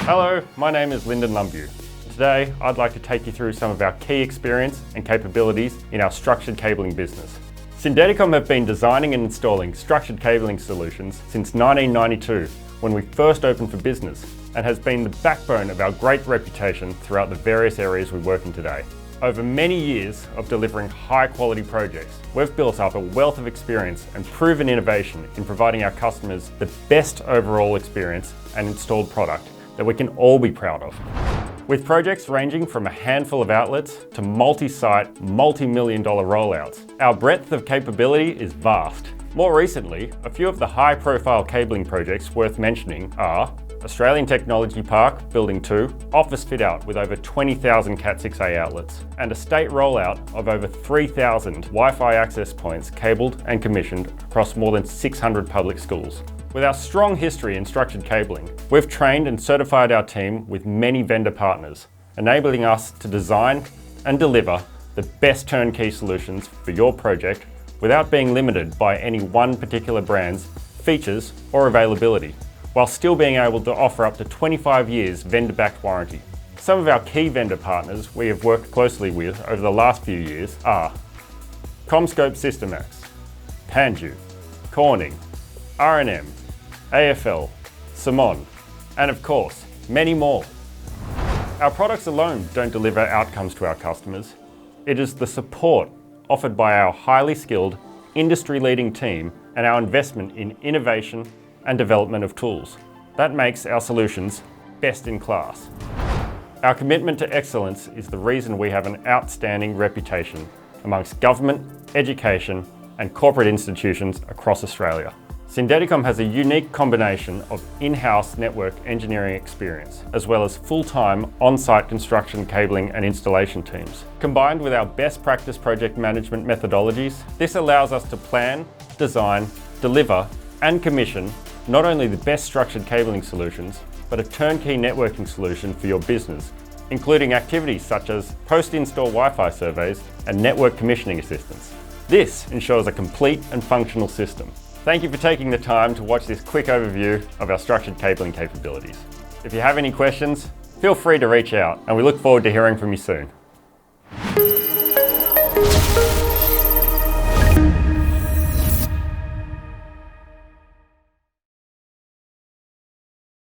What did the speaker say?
Hello, my name is Lyndon Lumbu. Today, I'd like to take you through some of our key experience and capabilities in our structured cabling business. Syndeticom have been designing and installing structured cabling solutions since 1992, when we first opened for business, and has been the backbone of our great reputation throughout the various areas we work in today. Over many years of delivering high-quality projects, we've built up a wealth of experience and proven innovation in providing our customers the best overall experience and installed product that we can all be proud of. With projects ranging from a handful of outlets to multi-site, multi-million-dollar rollouts, our breadth of capability is vast. More recently, a few of the high-profile cabling projects worth mentioning are Australian Technology Park, Building 2, office fit-out with over 20,000 Cat6a outlets, and a state rollout of over 3,000 Wi-Fi access points cabled and commissioned across more than 600 public schools. With our strong history in structured cabling, we've trained and certified our team with many vendor partners, enabling us to design and deliver the best turnkey solutions for your project without being limited by any one particular brand's features or availability, while still being able to offer up to 25 years vendor-backed warranty. Some of our key vendor partners we have worked closely with over the last few years are CommScope Systemax, Panju, Corning, R&M, AFL, Simon, and of course, many more. Our products alone don't deliver outcomes to our customers. It is the support offered by our highly skilled, industry-leading team and our investment in innovation and development of tools that makes our solutions best in class. Our commitment to excellence is the reason we have an outstanding reputation amongst government, education, and corporate institutions across Australia. Syndeticom has a unique combination of in-house network engineering experience, as well as full-time on-site construction cabling and installation teams. Combined with our best practice project management methodologies, this allows us to plan, design, deliver, and commission not only the best structured cabling solutions, but a turnkey networking solution for your business, including activities such as post-install Wi-Fi surveys and network commissioning assistance. This ensures a complete and functional system. Thank you for taking the time to watch this quick overview of our structured cabling capabilities. If you have any questions, feel free to reach out, and we look forward to hearing from you soon.